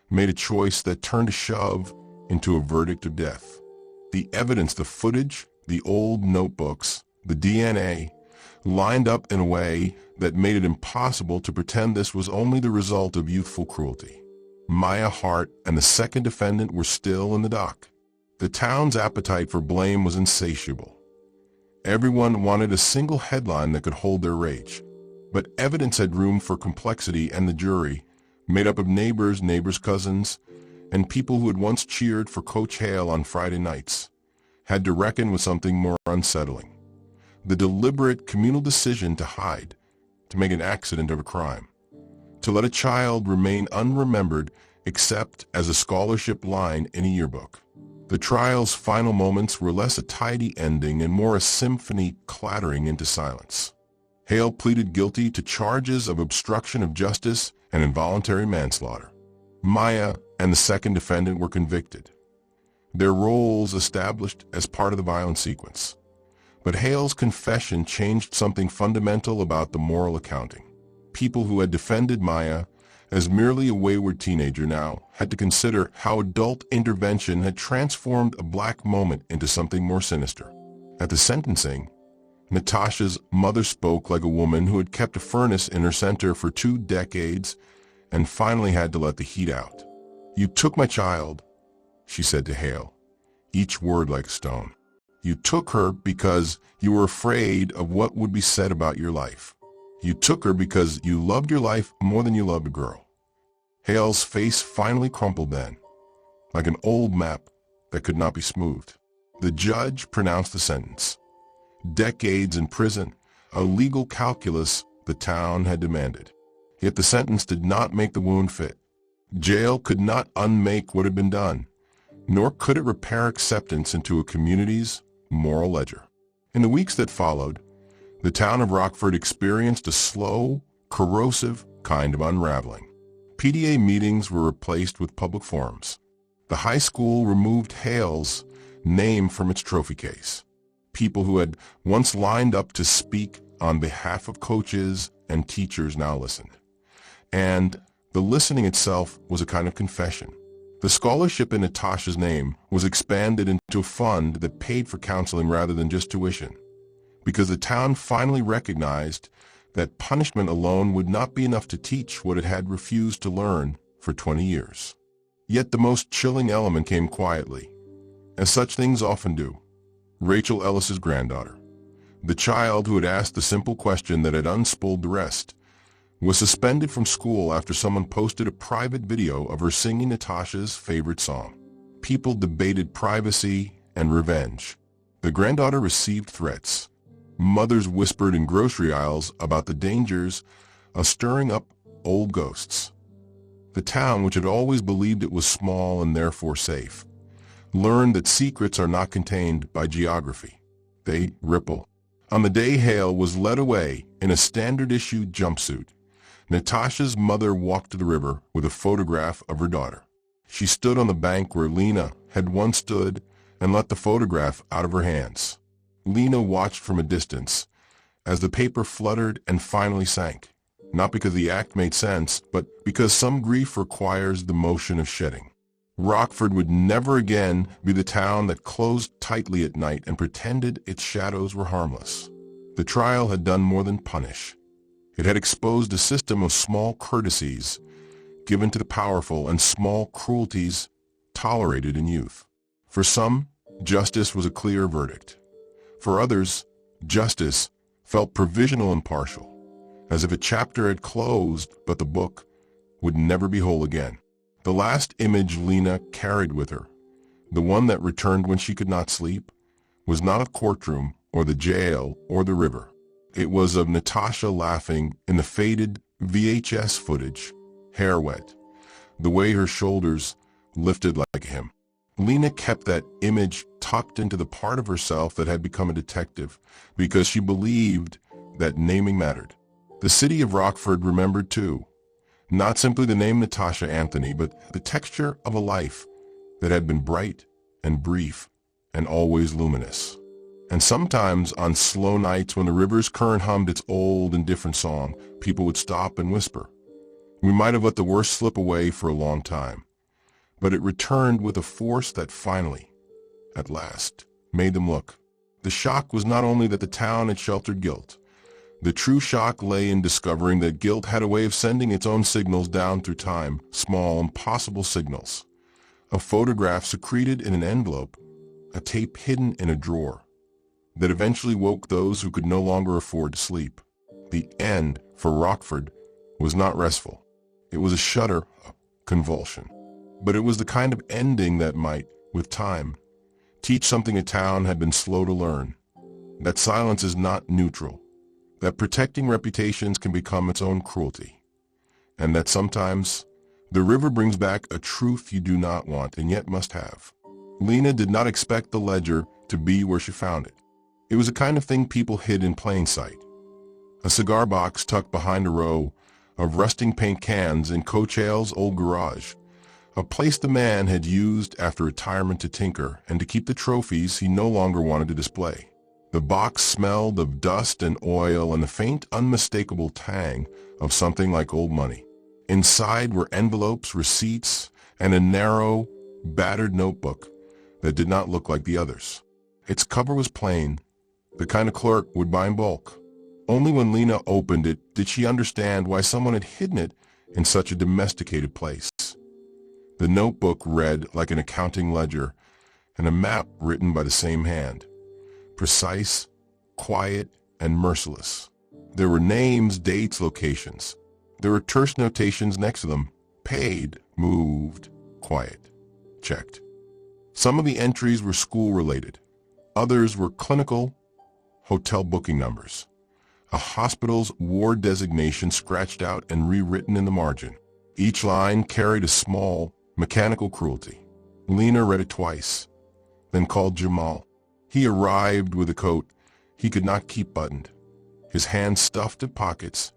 made a choice that turned a shove into a verdict of death. The evidence, the footage, the old notebooks, the DNA, lined up in a way that made it impossible to pretend this was only the result of youthful cruelty. Maya Hart and the second defendant were still in the dock. The town's appetite for blame was insatiable. Everyone wanted a single headline that could hold their rage. But evidence had room for complexity, and the jury, made up of neighbors, cousins, and people who had once cheered for Coach Hale on Friday nights, had to reckon with something more unsettling. The deliberate communal decision to hide, to make an accident of a crime, to let a child remain unremembered except as a scholarship line in a yearbook. The trial's final moments were less a tidy ending and more a symphony clattering into silence. Hale pleaded guilty to charges of obstruction of justice and involuntary manslaughter. Maya and the second defendant were convicted, their roles established as part of the violent sequence. But Hale's confession changed something fundamental about the moral accounting. People who had defended Maya as merely a wayward teenager now had to consider how adult intervention had transformed a black moment into something more sinister. At the sentencing, Natasha's mother spoke like a woman who had kept a furnace in her center for 2 decades and finally had to let the heat out. "You took my child," she said to Hale, each word like a stone. "You took her because you were afraid of what would be said about your life. You took her because you loved your life more than you loved a girl." Hale's face finally crumpled then, like an old map that could not be smoothed. The judge pronounced the sentence. Decades in prison, a legal calculus the town had demanded. Yet the sentence did not make the wound fit. Jail could not unmake what had been done, nor could it repair acceptance into a community's moral ledger. In the weeks that followed, the town of Rockford experienced a slow, corrosive kind of unraveling. PDA meetings were replaced with public forums. The high school removed Hale's name from its trophy case. People who had once lined up to speak on behalf of coaches and teachers now listened. And the listening itself was a kind of confession. The scholarship in Natasha's name was expanded into a fund that paid for counseling rather than just tuition, because the town finally recognized that punishment alone would not be enough to teach what it had refused to learn for 20 years. Yet the most chilling element came quietly, as such things often do. Rachel Ellis's granddaughter, the child who had asked the simple question that had unspooled the rest, was suspended from school after someone posted a private video of her singing Natasha's favorite song. People debated privacy and revenge. The granddaughter received threats. Mothers whispered in grocery aisles about the dangers of stirring up old ghosts. The town, which had always believed it was small and therefore safe, learned that secrets are not contained by geography. They ripple. On the day Hale was led away in a standard-issue jumpsuit, Natasha's mother walked to the river with a photograph of her daughter. She stood on the bank where Lena had once stood and let the photograph out of her hands. Lena watched from a distance as the paper fluttered and finally sank, not because the act made sense, but because some grief requires the motion of shedding. Rockford would never again be the town that closed tightly at night and pretended its shadows were harmless. The trial had done more than punish. It had exposed a system of small courtesies given to the powerful and small cruelties tolerated in youth. For some, justice was a clear verdict. For others, justice felt provisional and partial, as if a chapter had closed but the book would never be whole again. The last image Lena carried with her, the one that returned when she could not sleep, was not a courtroom or the jail or the river. It was of Natasha laughing in the faded VHS footage, hair wet, the way her shoulders lifted like a hymn. Lena kept that image tucked into the part of herself that had become a detective because she believed that naming mattered. The city of Rockford remembered too, not simply the name Natasha Anthony, but the texture of a life that had been bright and brief and always luminous. And sometimes on slow nights when the river's current hummed its old and different song, people would stop and whisper. We might have let the worst slip away for a long time, but it returned with a force that finally, at last, made them look. The shock was not only that the town had sheltered guilt. The true shock lay in discovering that guilt had a way of sending its own signals down through time, small, impossible signals. A photograph secreted in an envelope, a tape hidden in a drawer, that eventually woke those who could no longer afford to sleep. The end for Rockford was not restful. It was a shudder, a convulsion. But it was the kind of ending that might, with time, teach something a town had been slow to learn. That silence is not neutral. That protecting reputations can become its own cruelty. And that sometimes the river brings back a truth you do not want and yet must have. Lena did not expect the ledger to be where she found it. It was the kind of thing people hid in plain sight. A cigar box tucked behind a row of rusting paint cans in Coach Hale's old garage, a place the man had used after retirement to tinker and to keep the trophies he no longer wanted to display. The box smelled of dust and oil and the faint, unmistakable tang of something like old money. Inside were envelopes, receipts, and a narrow, battered notebook that did not look like the others. Its cover was plain, the kind of clerk would buy in bulk. Only when Lena opened it did she understand why someone had hidden it in such a domesticated place. The notebook read like an accounting ledger and a map written by the same hand. Precise, quiet, and merciless. There were names, dates, locations. There were terse notations next to them. Paid, moved, quiet, checked. Some of the entries were school-related. Others were clinical, hotel booking numbers. A hospital's ward designation scratched out and rewritten in the margin. Each line carried a small, mechanical cruelty. Lena read it twice, then called Jamal. He arrived with a coat he could not keep buttoned, his hands stuffed in pockets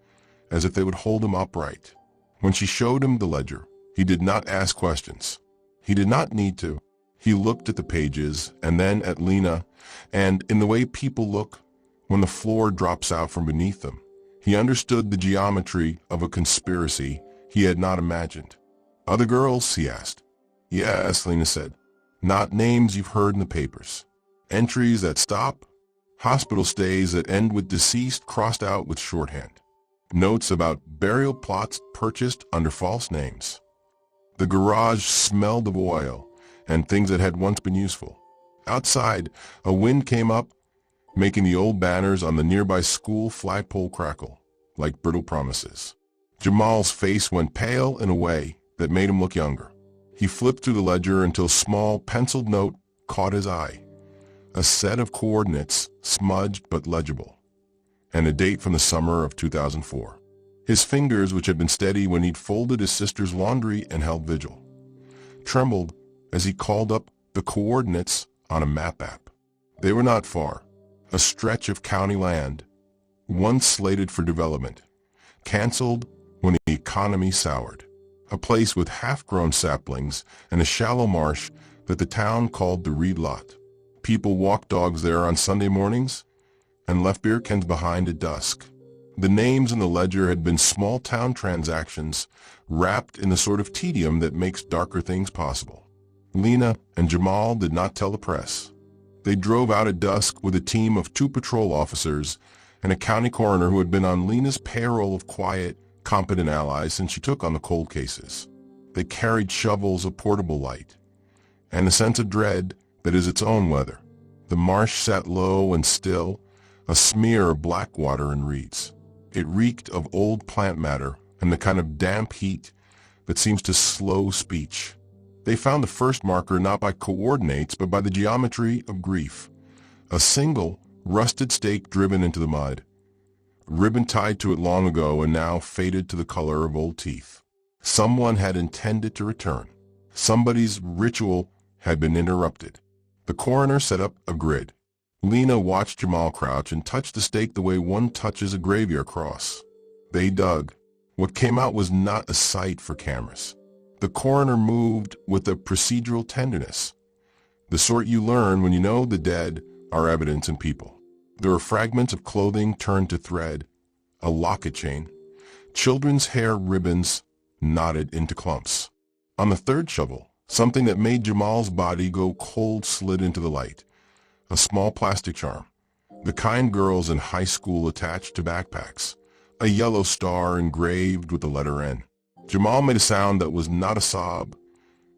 as if they would hold him upright. When she showed him the ledger, he did not ask questions. He did not need to. He looked at the pages and then at Lena, and in the way people look when the floor drops out from beneath them, he understood the geometry of a conspiracy he had not imagined. Other girls? He asked. Yes, Lena said. Not names you've heard in the papers. Entries that stop, hospital stays that end with deceased crossed out with shorthand. Notes about burial plots purchased under false names. The garage smelled of oil and things that had once been useful. Outside, a wind came up, making the old banners on the nearby school flagpole crackle, like brittle promises. Jamal's face went pale in a way that made him look younger. He flipped through the ledger until a small penciled note caught his eye. A set of coordinates, smudged but legible, and a date from the summer of 2004. His fingers, which had been steady when he'd folded his sister's laundry and held vigil, trembled as he called up the coordinates on a map app. They were not far. A stretch of county land, once slated for development, canceled when the economy soured. A place with half-grown saplings and a shallow marsh that the town called the Reed Lot. People walked dogs there on Sunday mornings and left beer cans behind at dusk. The names in the ledger had been small-town transactions wrapped in the sort of tedium that makes darker things possible. Lena and Jamal did not tell the press. They drove out at dusk with a team of 2 patrol officers and a county coroner who had been on Lena's payroll of quiet, competent allies since she took on the cold cases. They carried shovels of portable light and a sense of dread that is its own weather. The marsh sat low and still, a smear of black water and reeds. It reeked of old plant matter and the kind of damp heat that seems to slow speech. They found the first marker not by coordinates but by the geometry of grief. A single, rusted stake driven into the mud, ribbon tied to it long ago and now faded to the color of old teeth. Someone had intended to return. Somebody's ritual had been interrupted. The coroner set up a grid. Lena watched Jamal crouch and touch the stake the way one touches a graveyard cross. They dug. What came out was not a sight for cameras. The coroner moved with a procedural tenderness, the sort you learn when you know the dead are evidence and people. There were fragments of clothing turned to thread, a locket chain, children's hair ribbons knotted into clumps. On the third shovel, something that made Jamal's body go cold slid into the light. A small plastic charm, the kind girls in high school attached to backpacks, a yellow star engraved with the letter N. Jamal made a sound that was not a sob,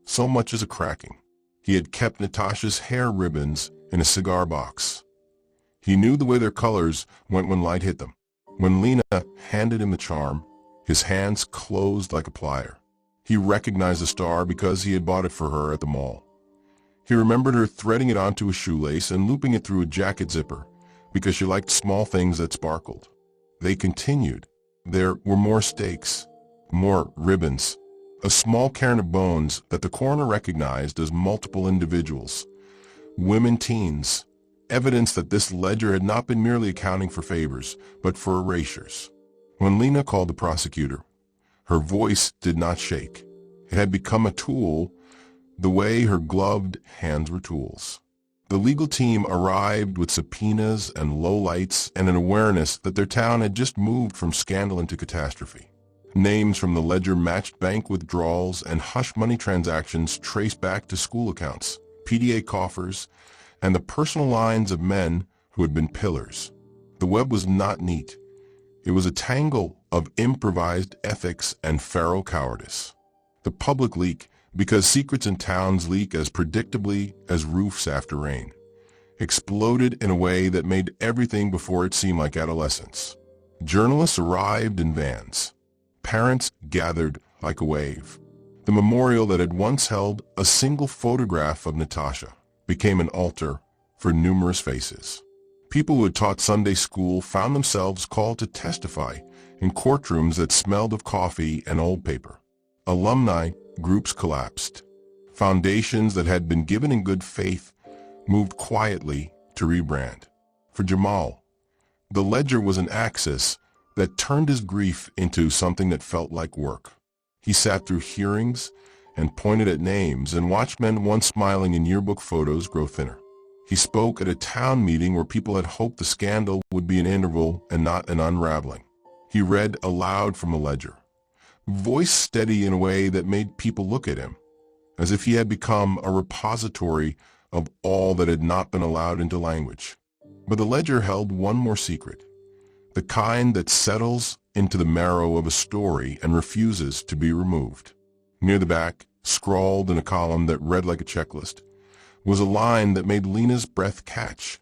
so much as a cracking. He had kept Natasha's hair ribbons in a cigar box. He knew the way their colors went when light hit them. When Lena handed him the charm, his hands closed like a plier. He recognized the star because he had bought it for her at the mall. He remembered her threading it onto a shoelace and looping it through a jacket zipper because she liked small things that sparkled. They continued. There were more stakes, more ribbons, a small cairn of bones that the coroner recognized as multiple individuals, women teens, evidence that this ledger had not been merely accounting for favors, but for erasures. When Lena called the prosecutor, her voice did not shake. It had become a tool the way her gloved hands were tools. The legal team arrived with subpoenas and lowlights and an awareness that their town had just moved from scandal into catastrophe. Names from the ledger matched bank withdrawals and hush money transactions traced back to school accounts, PDA coffers, and the personal lines of men who had been pillars. The web was not neat. It was a tangle of improvised ethics and feral cowardice. The public leak, because secrets in towns leak as predictably as roofs after rain, exploded in a way that made everything before it seem like adolescence. Journalists arrived in vans. Parents gathered like a wave. The memorial that had once held a single photograph of Natasha became an altar for numerous faces. People who had taught Sunday school found themselves called to testify in courtrooms that smelled of coffee and old paper. Alumni groups collapsed. Foundations that had been given in good faith moved quietly to rebrand. For Jamal, the ledger was an axis that turned his grief into something that felt like work. He sat through hearings and pointed at names and watched men once smiling in yearbook photos grow thinner. He spoke at a town meeting where people had hoped the scandal would be an interval and not an unraveling. He read aloud from a ledger, voice steady in a way that made people look at him, as if he had become a repository of all that had not been allowed into language. But the ledger held one more secret, the kind that settles into the marrow of a story and refuses to be removed. Near the back, scrawled in a column that read like a checklist, was a line that made Lena's breath catch.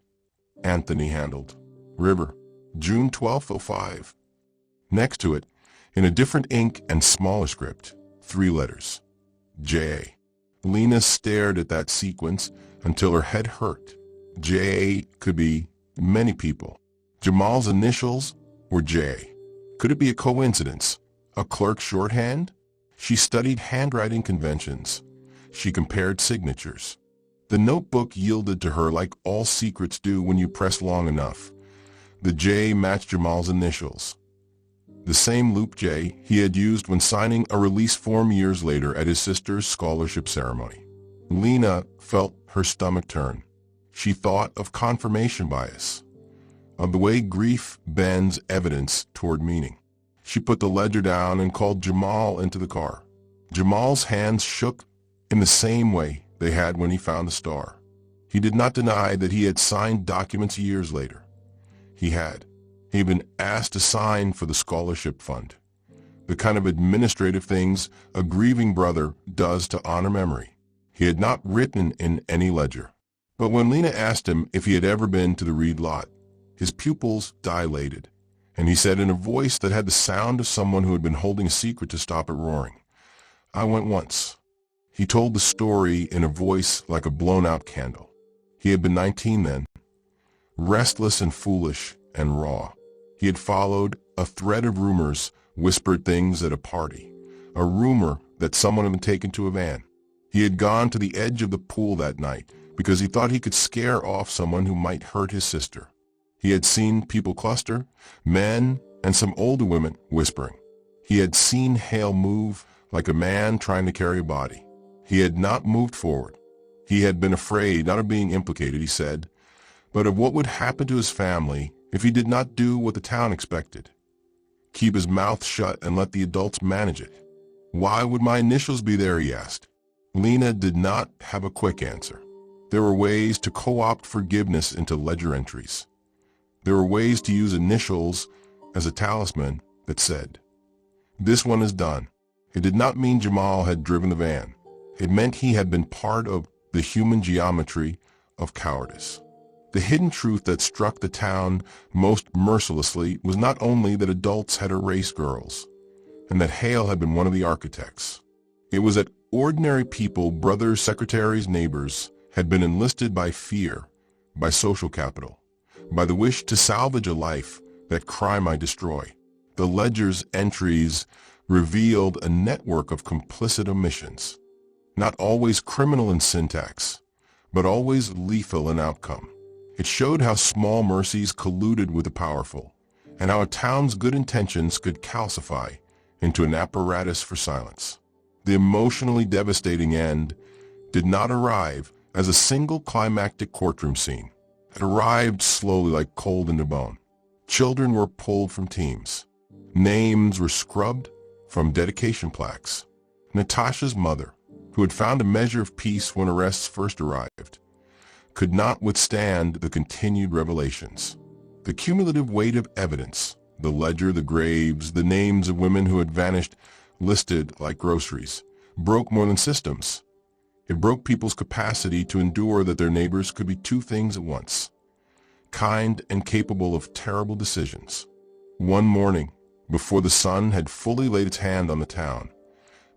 Anthony handled. River, June 12, 05. Next to it, in a different ink and smaller script, 3 letters. J. Lena stared at that sequence until her head hurt. J could be many people. Jamal's initials were J. Could it be a coincidence? A clerk's shorthand? She studied handwriting conventions. She compared signatures. The notebook yielded to her like all secrets do when you press long enough. The J matched Jamal's initials. The same loop J he had used when signing a release form years later at his sister's scholarship ceremony. Lena felt her stomach turn. She thought of confirmation bias, of the way grief bends evidence toward meaning. She put the ledger down and called Jamal into the car. Jamal's hands shook in the same way they had when he found the star. He did not deny that he had signed documents years later. He had. He had been asked to sign for the scholarship fund, the kind of administrative things a grieving brother does to honor memory. He had not written in any ledger. But when Lena asked him if he had ever been to the Reed lot, his pupils dilated, and he said in a voice that had the sound of someone who had been holding a secret to stop it roaring, "I went once." He told the story in a voice like a blown-out candle. He had been 19 then, restless and foolish and raw. He had followed a thread of rumors, whispered things at a party, a rumor that someone had been taken to a van. He had gone to the edge of the pool that night because he thought he could scare off someone who might hurt his sister. He had seen people cluster, men and some older women whispering. He had seen Hale move like a man trying to carry a body. He had not moved forward. He had been afraid not of being implicated, he said, but of what would happen to his family if he did not do what the town expected. Keep his mouth shut and let the adults manage it. Why would my initials be there, he asked. Lena did not have a quick answer. There were ways to co-opt forgiveness into ledger entries. There were ways to use initials as a talisman that said, "This one is done." It did not mean Jamal had driven the van. It meant he had been part of the human geometry of cowardice. The hidden truth that struck the town most mercilessly was not only that adults had erased girls, and that Hale had been one of the architects. It was that ordinary people, brothers, secretaries, neighbors, had been enlisted by fear, by social capital, by the wish to salvage a life that crime might destroy. The ledger's entries revealed a network of complicit omissions, not always criminal in syntax, but always lethal in outcome. It showed how small mercies colluded with the powerful, and how a town's good intentions could calcify into an apparatus for silence. The emotionally devastating end did not arrive as a single climactic courtroom scene. It arrived slowly like cold into bone. Children were pulled from teams. Names were scrubbed from dedication plaques. Natasha's mother, who had found a measure of peace when arrests first arrived, could not withstand the continued revelations. The cumulative weight of evidence, the ledger, the graves, the names of women who had vanished listed like groceries, broke more than systems. It broke people's capacity to endure that their neighbors could be two things at once, kind and capable of terrible decisions. One morning, before the sun had fully laid its hand on the town,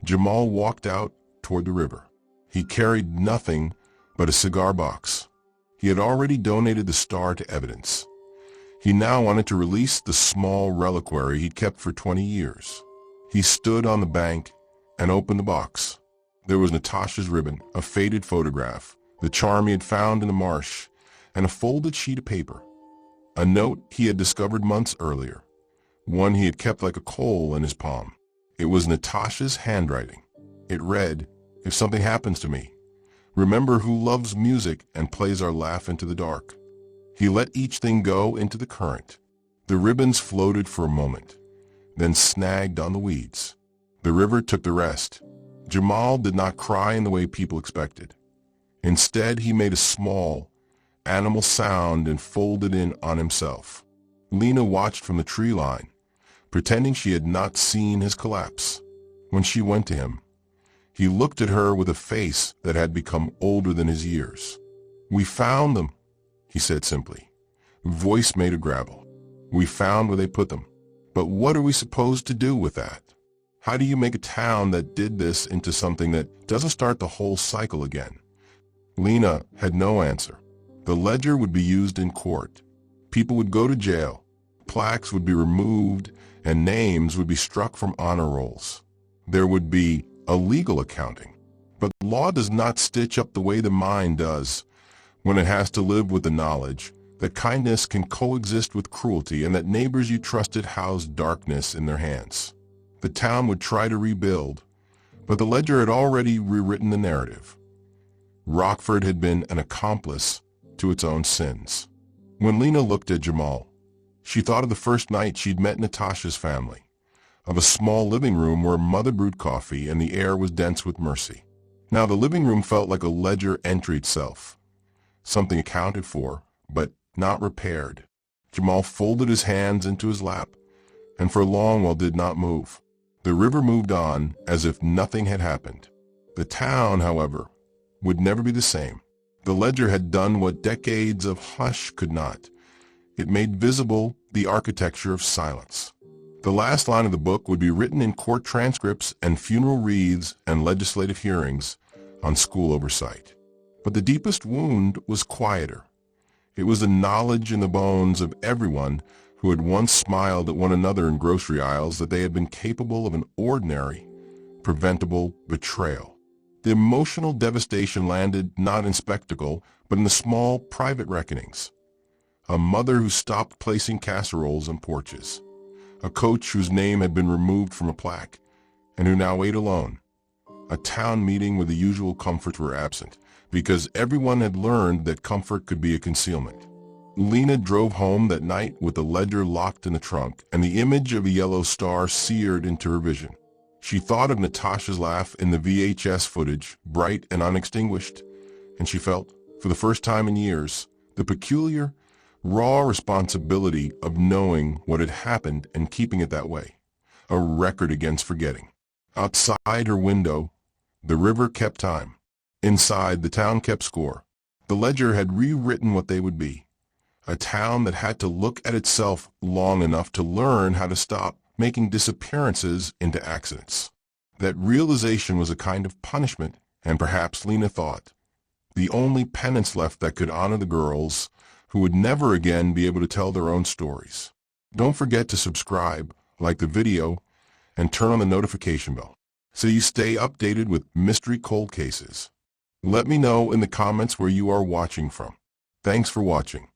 Jamal walked out toward the river. He carried nothing but a cigar box. He had already donated the star to evidence. He now wanted to release the small reliquary he'd kept for 20 years. He stood on the bank and opened the box. There was Natasha's ribbon, a faded photograph, the charm he had found in the marsh, and a folded sheet of paper. A note he had discovered months earlier, one he had kept like a coal in his palm. It was Natasha's handwriting. It read, "If something happens to me, remember who loves music and plays our laugh into the dark." He let each thing go into the current. The ribbons floated for a moment, then snagged on the weeds. The river took the rest. Jamal did not cry in the way people expected. Instead, he made a small, animal sound and folded in on himself. Lena watched from the tree line, pretending she had not seen his collapse. When she went to him, he looked at her with a face that had become older than his years. "We found them," he said simply. Voice made of gravel. "We found where they put them. But what are we supposed to do with that? How do you make a town that did this into something that doesn't start the whole cycle again?" Lena had no answer. The ledger would be used in court. People would go to jail. Plaques would be removed, and names would be struck from honor rolls. There would be a legal accounting. But law does not stitch up the way the mind does when it has to live with the knowledge that kindness can coexist with cruelty and that neighbors you trusted housed darkness in their hands. The town would try to rebuild, but the ledger had already rewritten the narrative. Rockford had been an accomplice to its own sins. When Lena looked at Jamal, she thought of the first night she'd met Natasha's family, of a small living room where mother brewed coffee and the air was dense with mercy. Now the living room felt like a ledger entry itself, something accounted for, but not repaired. Jamal folded his hands into his lap, and for a long while did not move. The river moved on as if nothing had happened. The town, however, would never be the same. The ledger had done what decades of hush could not. It made visible the architecture of silence. The last line of the book would be written in court transcripts and funeral wreaths and legislative hearings on school oversight. But the deepest wound was quieter. It was the knowledge in the bones of everyone who had once smiled at one another in grocery aisles, that they had been capable of an ordinary, preventable betrayal. The emotional devastation landed not in spectacle, but in the small, private reckonings. A mother who stopped placing casseroles on porches. A coach whose name had been removed from a plaque, and who now ate alone. A town meeting where the usual comforts were absent, because everyone had learned that comfort could be a concealment. Lena drove home that night with the ledger locked in the trunk, and the image of a yellow star seared into her vision. She thought of Natasha's laugh in the VHS footage, bright and unextinguished, and she felt, for the first time in years, the peculiar, raw responsibility of knowing what had happened and keeping it that way. A record against forgetting. Outside her window, the river kept time. Inside, the town kept score. The ledger had rewritten what they would be. A town that had to look at itself long enough to learn how to stop making disappearances into accidents. That realization was a kind of punishment, and perhaps, Lena thought, the only penance left that could honor the girls who would never again be able to tell their own stories. Don't forget to subscribe, like the video, and turn on the notification bell so you stay updated with mystery cold cases. Let me know in the comments where you are watching from. Thanks for watching.